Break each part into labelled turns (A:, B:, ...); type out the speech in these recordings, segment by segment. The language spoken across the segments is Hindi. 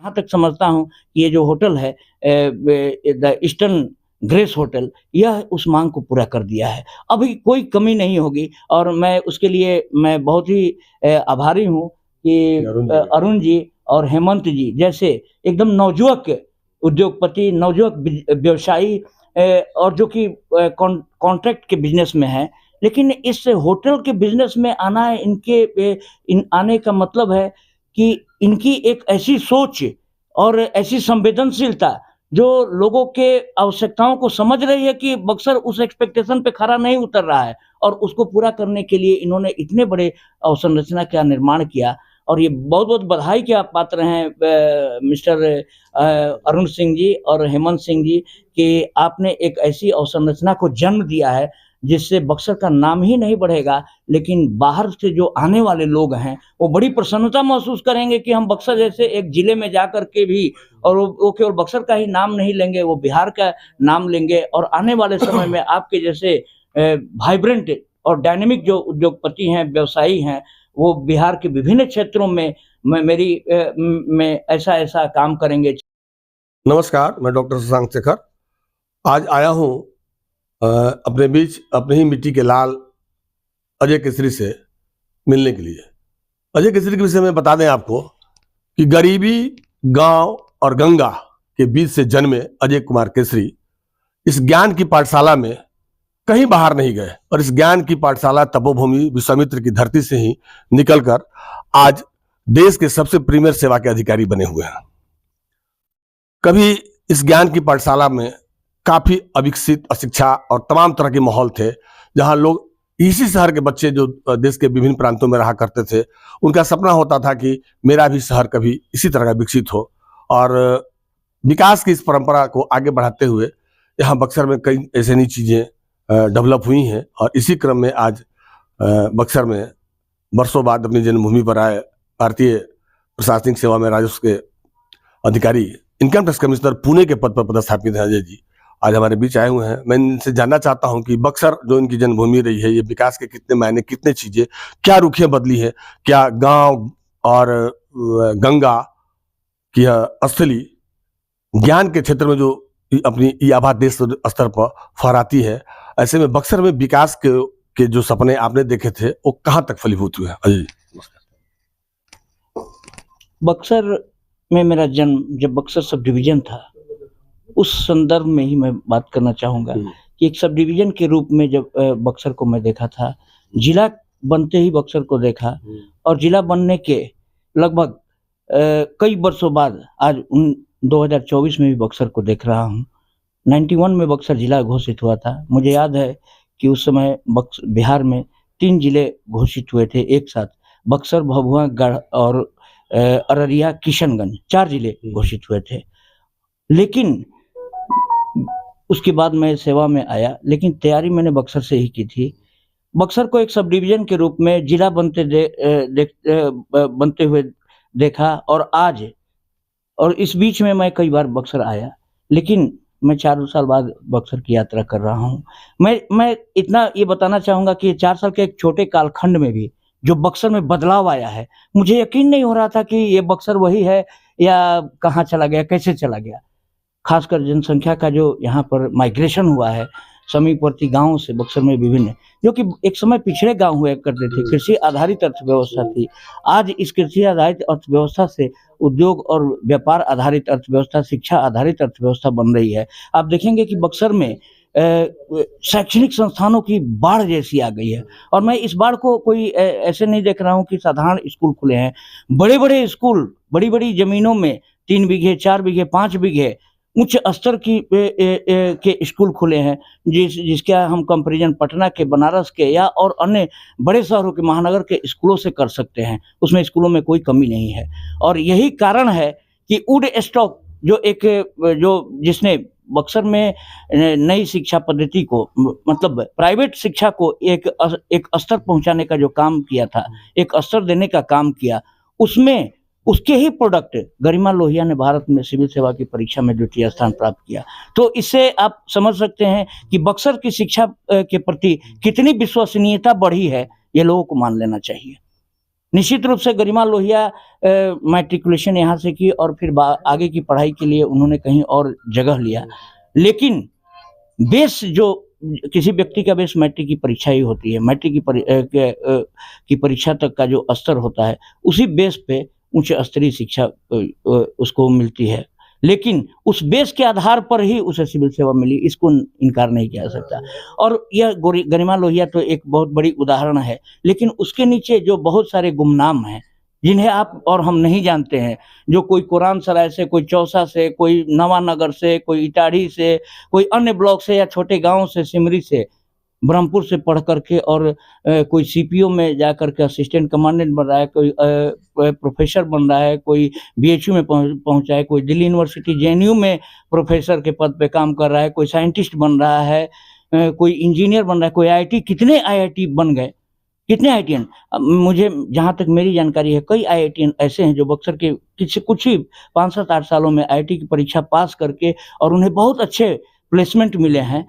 A: जहाँ तक समझता हूँ ये जो होटल है द ईस्टर्न ग्रेस होटल, यह उस माँग को पूरा कर दिया है। अभी कोई कमी नहीं होगी और मैं उसके लिए मैं बहुत ही आभारी हूँ कि अरुण जी और हेमंत जी जैसे एकदम नवजुवक उद्योगपति, नवजुवक व्यवसायी और जो कि कॉन्ट्रैक्ट के बिज़नेस में हैं, लेकिन इस होटल के बिज़नेस में आना आने का मतलब है कि इनकी एक ऐसी सोच और ऐसी संवेदनशीलता जो लोगों के आवश्यकताओं को समझ रही है कि बक्सर उस एक्सपेक्टेशन पे खरा नहीं उतर रहा है और उसको पूरा करने के लिए इन्होंने इतने बड़े अवसंरचना का निर्माण किया और ये बहुत-बहुत बधाई के आप पात्र हैं मिस्टर अरुण सिंह जी और हेमंत सिंह जी कि आपने एक ऐसी अवसंरचना को जन्म दिया है जिससे बक्सर का नाम ही नहीं बढ़ेगा, लेकिन बाहर से जो आने वाले लोग हैं, वो बड़ी प्रसन्नता महसूस करेंगे कि हम बक्सर जैसे एक ज़िले में जाकर के भी और वो केवल बक्सर का ही नाम नहीं लेंगे, वो बिहार का नाम लेंगे और आने वाले समय में आपके जैसे वाइब्रेंट और डायनामिक जो उद्योगपति हैं, व्यवसायी हैं, वो बिहार के विभिन्न क्षेत्रों में में ऐसा-ऐसा काम करेंगे।
B: नमस्कार, मैं डॉक्टर शशांक शेखर आज आया हूँ अपने बीच अपने ही मिट्टी के लाल अजय केसरी से मिलने के लिए। अजय केसरी के विषय में बता दें आपको कि गरीबी, गांव और गंगा के बीच से जन्मे अजय कुमार केसरी इस ज्ञान की पाठशाला में कहीं बाहर नहीं गए और इस ज्ञान की पाठशाला तपोभूमि विश्वामित्र की धरती से ही निकलकर आज देश के सबसे प्रीमियर सेवा के अधिकारी बने हुए हैं। कभी इस ज्ञान की पाठशाला में काफी अविकसित अशिक्षा और तमाम तरह के माहौल थे, जहां लोग इसी शहर के बच्चे जो देश के विभिन्न प्रांतों में रहा करते थे, उनका सपना होता था कि मेरा भी शहर कभी इसी तरह का विकसित हो। और विकास की इस परंपरा को आगे बढ़ाते हुए यहाँ बक्सर में कई ऐसी नई चीजें डेवलप हुई हैं और इसी क्रम में आज बक्सर में वर्षों बाद अपनी जन्मभूमि पर आए भारतीय प्रशासनिक सेवा में राजस्व के अधिकारी, इनकम टैक्स कमिश्नर पुणे के पद पर पदस्थापित हैं अजय जी, आज हमारे बीच आए हुए हैं। मैं इनसे जानना चाहता हूं कि बक्सर जो इनकी जन्मभूमि रही है, ये विकास के कितने मायने, कितने चीजें, क्या रुखियां बदली है, क्या गांव और गंगा की स्थली ज्ञान के क्षेत्र में जो अपनी आभा देश स्तर पर फहराती है, ऐसे में बक्सर में विकास के जो सपने आपने देखे थे वो कहाँ तक फलीभूत हुए हैं? अजय जी
A: बक्सर में मेरा जन्म जब बक्सर सब डिवीजन था, उस संदर्भ में ही मैं बात करना चाहूँगा कि एक सब डिवीजन के रूप में जब बक्सर को मैं देखा था, जिला बनते ही बक्सर को देखा और जिला बनने के लगभग कई वर्षों बाद आज 2024 में भी बक्सर को देख रहा हूँ। 91 में बक्सर जिला घोषित हुआ था। मुझे याद है कि उस समय बिहार में 3 जिले घोषित हुए थे एक साथ, बक्सर, भभुआ, गढ़ और अररिया, किशनगंज, 4 जिले घोषित हुए थे। लेकिन उसके बाद मैं सेवा में आया, लेकिन तैयारी मैंने बक्सर से ही की थी। बक्सर को एक सब डिवीजन के रूप में जिला बनते हुए देखा और आज और इस बीच में मैं कई बार बक्सर आया, लेकिन मैं 4 साल बाद बक्सर की यात्रा कर रहा हूँ। मैं इतना ये बताना चाहूँगा कि 4 साल के एक छोटे कालखंड में भी जो बक्सर में बदलाव आया है, मुझे यकीन नहीं हो रहा था कि ये बक्सर वही है या कहाँ चला गया, कैसे चला गया। खासकर जनसंख्या का जो यहाँ पर माइग्रेशन हुआ है, समीपवर्ती गाँवों से बक्सर में विभिन्न, जो कि एक समय पिछड़े गाँव हुआ करते थे, कृषि आधारित अर्थव्यवस्था थी। आज इस कृषि आधारित अर्थव्यवस्था से उद्योग और व्यापार आधारित अर्थव्यवस्था, शिक्षा आधारित अर्थव्यवस्था बन रही है। आप देखेंगे कि बक्सर में शैक्षणिक संस्थानों की बाढ़ जैसी आ गई है और मैं इस बाढ़ को कोई ऐसे नहीं देख रहा हूँ कि साधारण स्कूल खुले हैं। बड़े-बड़े स्कूल, बड़ी-बड़ी जमीनों में 3 बीघे, 4 बीघे, 5 बीघे उच्च स्तर की के स्कूल खुले हैं, जिसका हम कंपैरिजन पटना के, बनारस के या और अन्य बड़े शहरों के, महानगर के स्कूलों से कर सकते हैं। उसमें स्कूलों में कोई कमी नहीं है और यही कारण है कि वुड स्टॉक जिसने बक्सर में नई शिक्षा पद्धति को, मतलब प्राइवेट शिक्षा को एक स्तर पहुंचाने का जो काम किया था, एक स्तर देने का काम किया, उसमें उसके ही प्रोडक्ट गरिमा लोहिया ने भारत में सिविल सेवा की परीक्षा में द्वितीय स्थान प्राप्त किया। तो इससे आप समझ सकते हैं कि बक्सर की शिक्षा के प्रति कितनी विश्वसनीयता बढ़ी है, ये लोगों को मान लेना चाहिए। निश्चित रूप से गरिमा लोहिया मैट्रिकुलेशन यहाँ से की और फिर आगे की पढ़ाई के लिए उन्होंने कहीं और जगह लिया। लेकिन बेस जो किसी व्यक्ति का बेस मैट्रिक की परीक्षा ही होती है। मैट्रिक की परीक्षा तक का जो स्तर होता है, उसी बेस पे उच्च स्तरीय शिक्षा उसको मिलती है। लेकिन उस बेस के आधार पर ही उसे सिविल सेवा मिली, इसको इनकार नहीं किया जा सकता। और यह गरिमा लोहिया तो एक बहुत बड़ी उदाहरण है, लेकिन उसके नीचे जो बहुत सारे गुमनाम हैं, जिन्हें आप और हम नहीं जानते हैं, जो कोई कुरान सराय से, कोई चौसा से, कोई नवानगर से, कोई इटाढ़ी से, कोई अन्य ब्लॉक से या छोटे गाँव से, सिमरी से, ब्रह्मपुर से पढ़ करके और कोई सीपीओ में जा करके असिस्टेंट कमांडेंट बन रहा है, कोई प्रोफेसर बन रहा है, कोई बीएचयू में पहुंचा है, कोई दिल्ली यूनिवर्सिटी जेएनयू में प्रोफेसर के पद पे काम कर रहा है, कोई साइंटिस्ट बन रहा है, कोई इंजीनियर बन रहा है, कोई आईआईटी, कितने आईआईटी बन गए, कितने आईआईटीएन। मुझे जहाँ तक मेरी जानकारी है, कई आईआईटीएन ऐसे हैं जो बक्सर के कुछ ही 5, 7, 8 सालों में आईआईटी की परीक्षा पास करके और उन्हें बहुत अच्छे प्लेसमेंट मिले हैं।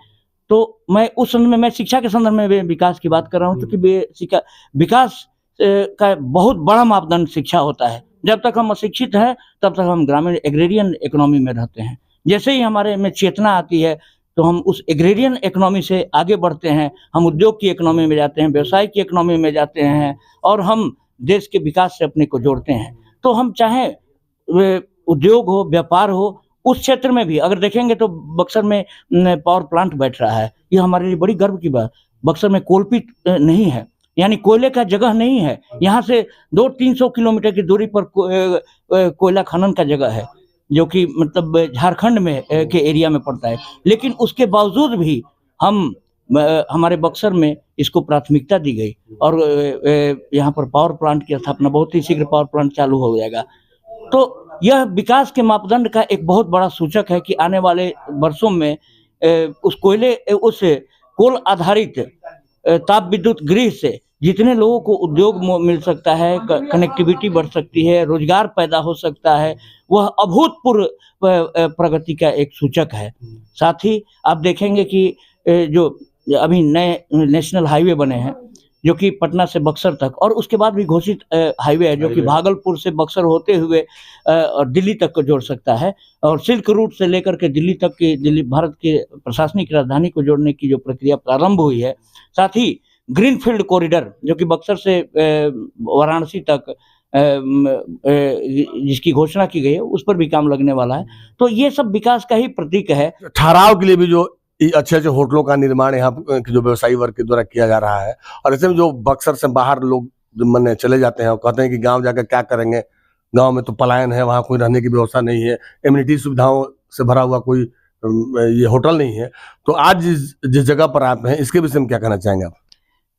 A: तो मैं उस संदर्भ में, मैं शिक्षा के संदर्भ में विकास की बात कर रहा हूँ, क्योंकि विकास का बहुत बड़ा मापदंड शिक्षा होता है। जब तक हम अशिक्षित हैं, तब तक हम ग्रामीण एग्रेरियन इकोनॉमी में रहते हैं। जैसे ही हमारे में चेतना आती है, तो हम उस एग्रेरियन इकोनॉमी से आगे बढ़ते हैं, हम उद्योग की इकोनॉमी में जाते हैं, व्यवसाय की इकोनॉमी में जाते हैं और हम देश के विकास से अपने को जोड़ते हैं। तो हम चाहे उद्योग हो, व्यापार हो, उस क्षेत्र में भी अगर देखेंगे तो बक्सर में पावर प्लांट बैठ रहा है। ये हमारे लिए बड़ी गर्व की बात। बक्सर में कोलपीट नहीं है, यानी कोयले का जगह नहीं है। यहाँ से 200-300 किलोमीटर की दूरी पर कोयला खनन का जगह है, जो कि मतलब झारखंड में के एरिया में पड़ता है। लेकिन उसके बावजूद भी हमारे बक्सर में इसको प्राथमिकता दी गई और यहाँ पर पावर प्लांट की स्थापना, बहुत ही शीघ्र पावर प्लांट चालू हो जाएगा। तो यह विकास के मापदंड का एक बहुत बड़ा सूचक है कि आने वाले वर्षों में उस कोल आधारित ताप विद्युत गृह से जितने लोगों को उद्योग मिल सकता है, कनेक्टिविटी बढ़ सकती है, रोजगार पैदा हो सकता है, वह अभूतपूर्व प्रगति का एक सूचक है। साथ ही आप देखेंगे कि जो अभी नए नेशनल हाईवे बने हैं, जो कि पटना से बक्सर तक, और उसके बाद भी घोषित हाईवे है जो कि भागलपुर से बक्सर होते हुए और दिल्ली तक को जोड़ सकता है, और सिल्क रूट से लेकर के दिल्ली तक की, दिल्ली भारत की प्रशासनिक राजधानी को जोड़ने की जो प्रक्रिया प्रारंभ हुई है। साथ ही ग्रीनफील्ड कॉरिडोर जो कि बक्सर से वाराणसी तक जिसकी घोषणा की गई है, उस पर भी काम लगने वाला है। तो ये सब विकास का ही प्रतीक है।
B: ठहराव के लिए भी जो अच्छे अच्छे होटलों का निर्माण यहाँ के जो व्यवसायी वर्ग के द्वारा किया जा रहा है, और ऐसे में जो बक्सर से बाहर लोग मन चले जाते हैं और कहते हैं कि गांव जाकर क्या करेंगे, गांव में तो पलायन है, वहाँ कोई रहने की व्यवस्था नहीं है, एम्यूनिटी सुविधाओं से भरा हुआ कोई ये होटल नहीं है। तो आज जिस जगह पर आप हैं, इसके विषय में क्या कहना चाहेंगे आप?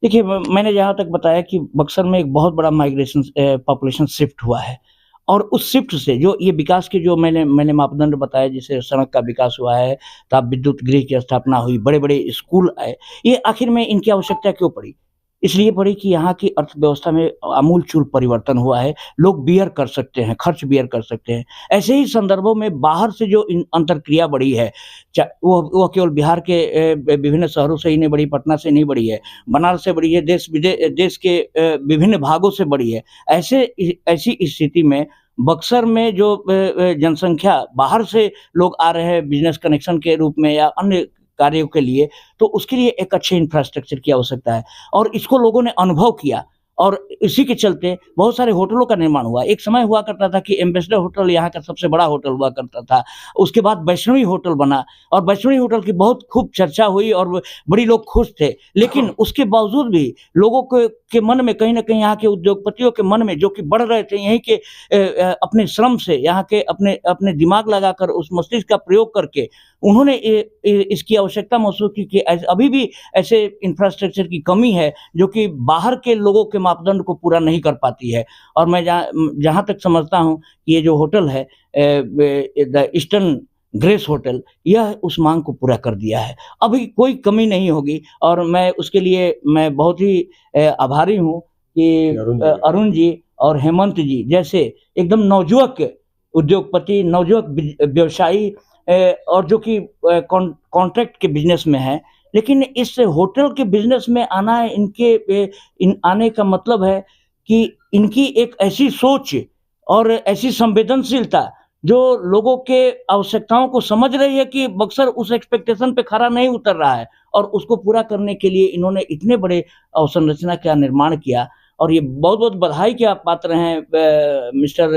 A: देखिए, मैंने जहाँ तक बताया कि बक्सर में एक बहुत बड़ा माइग्रेशन पॉपुलेशन शिफ्ट हुआ है, और उस शिफ्ट से जो ये विकास के जो मैंने मापदंड बताया, जैसे सड़क का विकास हुआ है, ताप विद्युत गृह की स्थापना हुई, बड़े बड़े स्कूल आए, ये आखिर में इनकी आवश्यकता क्यों पड़ी? इसलिए पड़ी कि यहाँ की अर्थव्यवस्था में आमूलचूल परिवर्तन हुआ है। लोग बियर कर सकते हैं, खर्च बियर कर सकते हैं। ऐसे ही संदर्भों में बाहर से जो अंतर्क्रिया बढ़ी है, वो केवल बिहार के विभिन्न शहरों से ही नहीं बढ़ी, पटना से नहीं बढ़ी है, बनारस से बढ़ी है, देश के विभिन्न भागों से बढ़ी है। ऐसी स्थिति में बक्सर में जो जनसंख्या बाहर से लोग आ रहे हैं बिजनेस कनेक्शन के रूप में या अन्य कार्यों के लिए, तो उसके लिए एक अच्छे इंफ्रास्ट्रक्चर की आवश्यकता है, और इसको लोगों ने अनुभव किया, और इसी के चलते बहुत सारे होटलों का निर्माण हुआ। एक समय हुआ करता था कि एम्बेसडर होटल यहाँ का सबसे बड़ा होटल हुआ करता था। उसके बाद वैष्णवी होटल बना, और वैष्णवी होटल की बहुत खूब चर्चा हुई और बड़ी लोग खुश थे। लेकिन उसके बावजूद भी लोगों के मन में कहीं ना कहीं, यहाँ के उद्योगपतियों के मन में, जो कि बढ़ रहे थे यहीं के अपने श्रम से, यहाँ के अपने दिमाग लगाकर, उस मस्तिष्क का प्रयोग करके उन्होंने इसकी आवश्यकता महसूस की कि अभी भी ऐसे इंफ्रास्ट्रक्चर की कमी है जो कि बाहर के लोगों के मापदंड को पूरा नहीं कर पाती है। और मैं जहाँ तक समझता हूँ कि ये जो होटल है, द ईस्टर्न ग्रेस होटल, यह उस मांग को पूरा कर दिया है। अभी कोई कमी नहीं होगी, और मैं उसके लिए मैं बहुत ही आभारी हूँ कि अरुण जी और हेमंत जी जैसे एकदम नवजुवक उद्योगपति, नवजुवक व्यवसायी, और जो कि कॉन्ट्रैक्ट के बिजनेस में है, लेकिन इस होटल के बिजनेस में आना, आने का मतलब है कि इनकी एक ऐसी सोच और ऐसी संवेदनशीलता जो लोगों के आवश्यकताओं को समझ रही है कि बक्सर उस एक्सपेक्टेशन पे खरा नहीं उतर रहा है और उसको पूरा करने के लिए इन्होंने इतने बड़े अवसंरचना का निर्माण किया और ये बहुत-बहुत बधाई के आप पात्र हैं मिस्टर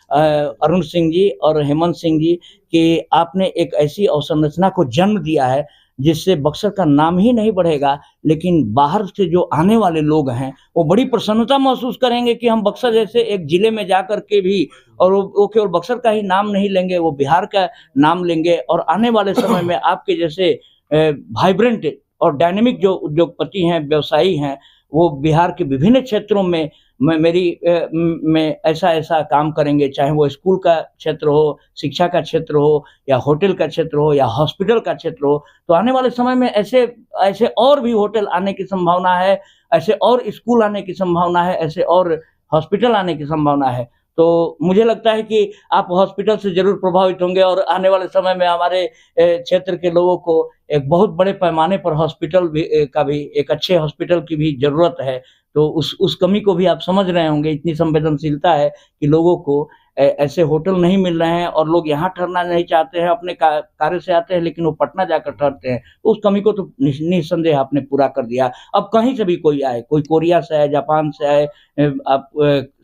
A: अरुण सिंह जी और हेमंत सिंह जी कि आपने एक ऐसी अवसंरचना को जन्म दिया है जिससे बक्सर का नाम ही नहीं बढ़ेगा लेकिन बाहर से जो आने वाले लोग हैं वो बड़ी प्रसन्नता महसूस करेंगे कि हम बक्सर जैसे एक जिले में जा कर के भी और वो केवल बक्सर का ही नाम नहीं लेंगे, वो बिहार का नाम लेंगे और आने वाले समय में आपके जैसे वाइब्रेंट और डायनामिक जो उद्योगपति हैं, व्यवसायी हैं, वो बिहार के विभिन्न क्षेत्रों में में ऐसा-ऐसा काम करेंगे, चाहे वो स्कूल का क्षेत्र हो, शिक्षा का क्षेत्र हो या होटल का क्षेत्र हो या हॉस्पिटल का क्षेत्र हो। तो आने वाले समय में ऐसे ऐसे और भी होटल आने की संभावना है, ऐसे और स्कूल आने की संभावना है, ऐसे और हॉस्पिटल आने की संभावना है। तो मुझे लगता है कि आप हॉस्पिटल से ज़रूर प्रभावित होंगे और आने वाले समय में हमारे क्षेत्र के लोगों को एक बहुत बड़े पैमाने पर हॉस्पिटल भी का भी एक अच्छे हॉस्पिटल की भी ज़रूरत है। तो उस कमी को भी आप समझ रहे होंगे, इतनी संवेदनशीलता है कि लोगों को ऐसे होटल नहीं मिल रहे हैं और लोग यहाँ ठहरना नहीं चाहते हैं, अपने कार्य से आते हैं लेकिन वो पटना जाकर ठहरते हैं। तो उस कमी को तो निस्संदेह आपने पूरा कर दिया। अब कहीं से भी कोई आए, कोई कोरिया से आए, जापान से आए, आप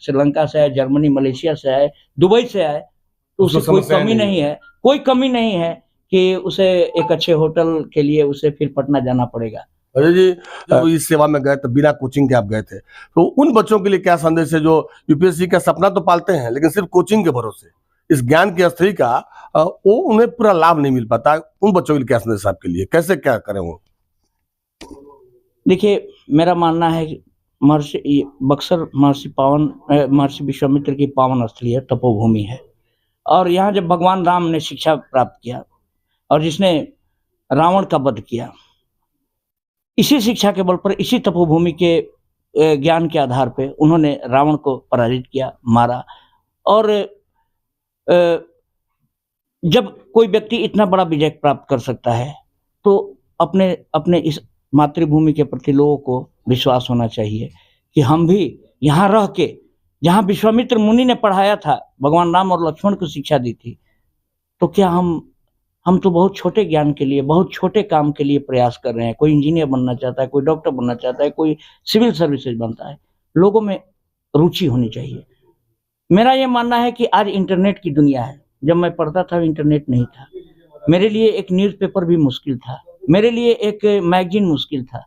A: श्रीलंका से आए, जर्मनी, मलेशिया से आए, दुबई से आए, तो
B: उसको
A: उसे कोई
B: समस्या
A: कमी
B: नहीं
A: नहीं है, कोई कमी नहीं है कि उसे एक अच्छे होटल के लिए उसे फिर पटना जाना पड़ेगा।
B: अजय जी, जब इस सेवा में गए तो बिना कोचिंग के आप गए थे, तो उन बच्चों के लिए क्या संदेश है जो यूपीएससी का सपना तो पालते हैं लेकिन सिर्फ कोचिंग के भरोसे इस ज्ञान की अस्थि का वो उन्हें पूरा लाभ नहीं मिल पाता, उन बच्चों के लिए क्या संदेश आपके लिए, कैसे क्या करें वो?
A: देखिए, मेरा मानना है कि बक्सर महर्षि विश्वामित्र की पावन स्थली है, तपोभूमि है और यहाँ जब भगवान राम ने शिक्षा प्राप्त किया और जिसने रावण का वध किया, इसी शिक्षा के बल पर, इसी तपोभूमि के ज्ञान के आधार पे उन्होंने रावण को पराजित किया, मारा और जब कोई व्यक्ति इतना बड़ा विजय प्राप्त कर सकता है, तो अपने अपने इस मातृभूमि के प्रति लोगों को विश्वास होना चाहिए कि हम भी यहाँ रह के, जहाँ विश्वामित्र मुनि ने पढ़ाया था, भगवान राम और लक्ष्मण को शिक्षा दी थी, तो क्या हम तो बहुत छोटे ज्ञान के लिए, बहुत छोटे काम के लिए प्रयास कर रहे हैं। कोई इंजीनियर बनना चाहता है, कोई डॉक्टर बनना चाहता है, कोई सिविल सर्विसेज बनता है। लोगों में रुचि होनी चाहिए। मेरा ये मानना है कि आज इंटरनेट की दुनिया है। जब मैं पढ़ता था इंटरनेट नहीं था। मेरे लिए एक न्यूज़पेपर भी मुश्किल था। मेरे लिए एक मैगज़ीन मुश्किल था।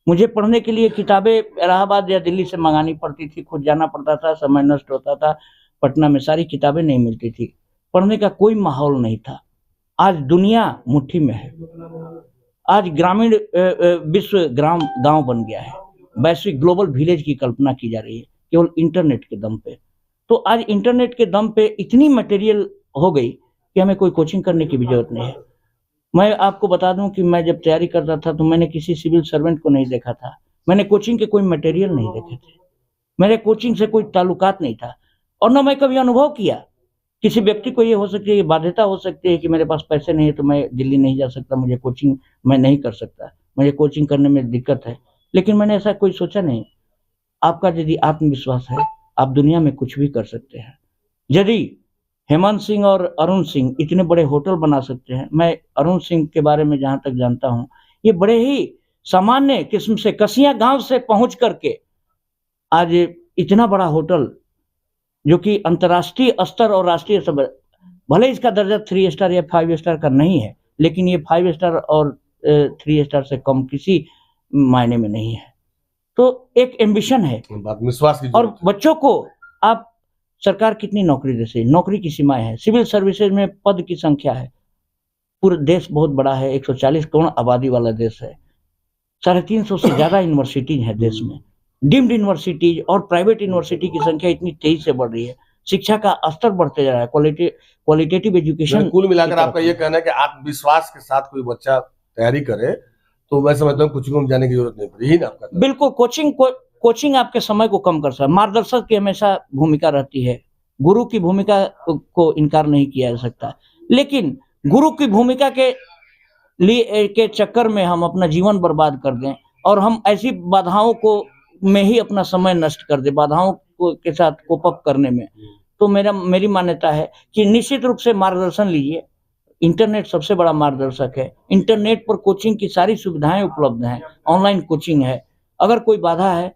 A: मुझे पढ़ने के लिए किताबें इलाहाबाद या दिल्ली से मँगानी पड़ती थी, खुद जाना पड़ता था, समय नष्ट होता था। पटना में सारी किताबें नहीं मिलती थी। पढ़ने का कोई माहौल नहीं था। आज दुनिया मुट्ठी में है। आज ग्रामीण विश्व गांव बन गया है। वैश्विक ग्लोबल विलेज की कल्पना की जा रही है केवल इंटरनेट के दम पे। तो आज इंटरनेट के दम पे इतनी मटेरियल हो गई कि हमें कोई कोचिंग करने की भी जरूरत नहीं है। मैं आपको बता दूं कि मैं जब तैयारी करता था तो मैंने किसी सिविल सर्वेंट को नहीं देखा था। मैंने कोचिंग के कोई मटेरियल नहीं देखे थे। मेरे कोचिंग से कोई ताल्लुकात नहीं था और न मैं कभी अनुभव किया। किसी व्यक्ति को ये हो सकती है, ये बाध्यता हो सकती है कि मेरे पास पैसे नहीं है तो मैं दिल्ली नहीं जा सकता, मुझे कोचिंग मैं नहीं कर सकता, मुझे कोचिंग करने में दिक्कत है। लेकिन मैंने ऐसा कोई सोचा नहीं। आपका यदि आत्मविश्वास है, आप दुनिया में कुछ भी कर सकते हैं। यदि हेमंत सिंह और अरुण सिंह इतने बड़े होटल बना सकते हैं, मैं अरुण सिंह के बारे में जहाँ तक जानता हूँ, ये बड़े ही सामान्य किस्म से कसिया गाँव से पहुँच करके आज इतना बड़ा होटल जो कि अंतर्राष्ट्रीय स्तर और राष्ट्रीय स्तर, भले इसका दर्जा 3 स्टार या 5 स्टार का नहीं है, लेकिन ये 5 स्टार और 3 स्टार से कम किसी मायने में नहीं है। तो एक एम्बिशन है
B: विश्वास की
A: और बच्चों को आप सरकार कितनी नौकरी दे सकती है? नौकरी की सीमाएं हैं। सिविल सर्विसेज में पद की संख्या है। पूरा देश बहुत बड़ा है, 140 करोड़ आबादी वाला देश है। 350 से ज्यादा यूनिवर्सिटीज है देश में। डीम्ड यूनिवर्सिटीज और प्राइवेट यूनिवर्सिटी की संख्या इतनी तेजी से बढ़ रही है। शिक्षा का स्तर बढ़ते जा रहा है। Qualitative education.
B: कुल मिलाकर आपका ये कहना है कि आत्मविश्वास के साथ कोई बच्चा तैयारी करे तो मैं समझता हूँ कोचिंग में जाने की जरूरत नहीं पड़ेगी ना आपका।
A: बिल्कुल, कोचिंग आपके समय को कम कर सकता है। मार्गदर्शक की हमेशा भूमिका रहती है। गुरु की भूमिका को इनकार नहीं किया जा सकता, लेकिन गुरु की भूमिका के लिए के चक्कर में हम अपना जीवन बर्बाद कर दें और हम ऐसी बाधाओं को में ही अपना समय नष्ट कर दे, बाधाओं के साथ कोप अप करने में, तो मेरी मान्यता है कि निश्चित रूप से मार्गदर्शन लीजिए। इंटरनेट सबसे बड़ा मार्गदर्शक है। इंटरनेट पर कोचिंग की सारी सुविधाएं उपलब्ध हैं, ऑनलाइन कोचिंग है। अगर कोई बाधा है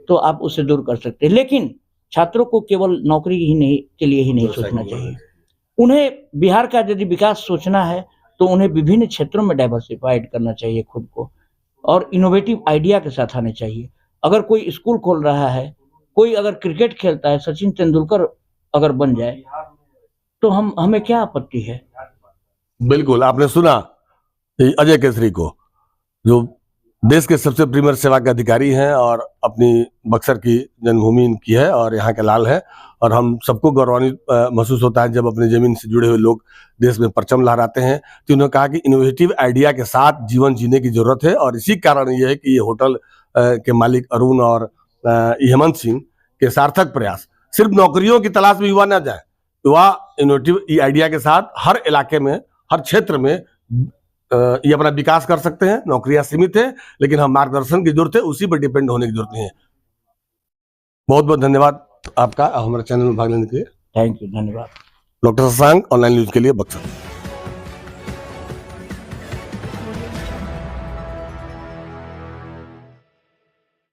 A: तो आप उसे दूर कर सकते हैं, लेकिन छात्रों को केवल नौकरी ही नहीं के लिए ही नहीं सोचना चाहिए। उन्हें बिहार का यदि विकास सोचना है तो उन्हें विभिन्न क्षेत्रों में डाइवर्सिफाइड करना चाहिए खुद को, और इनोवेटिव आइडिया के साथ आने चाहिए। अगर कोई स्कूल खोल रहा है, कोई अगर क्रिकेट खेलता है, सचिन तेंदुलकर अगर बन जाए तो हमें क्या आपत्ति है।
B: बिल्कुल, आपने सुना कि अजय केसरी को, जो देश के सबसे प्रीमियर सेवा के अधिकारी हैं और अपनी बक्सर की जन्मभूमि इनकी है और यहाँ के लाल है, और हम सबको गौरवान्वित महसूस होता है जब अपनी जमीन से जुड़े हुए लोग देश में परचम लहराते हैं। तो उन्होंने कहा कि इनोवेटिव आइडिया के साथ जीवन जीने की जरूरत है, और इसी कारण ये है कि ये होटल के मालिक अरुण और हेमंत सिंह के सार्थक प्रयास, सिर्फ नौकरियों की तलाश में युवा न जाए, युवा इनोवेटिव आइडिया के साथ हर इलाके में, हर क्षेत्र में ये अपना विकास कर सकते हैं। नौकरियां सीमित है, लेकिन हम मार्गदर्शन की जरूरत है, उसी पर डिपेंड होने की जरूरत नहीं है। बहुत बहुत धन्यवाद आपका हमारे चैनल में भाग लेने के लिए।
A: थैंक यू, धन्यवाद।
B: डॉक्टर शशांक, ऑनलाइन न्यूज के लिए बक्सर।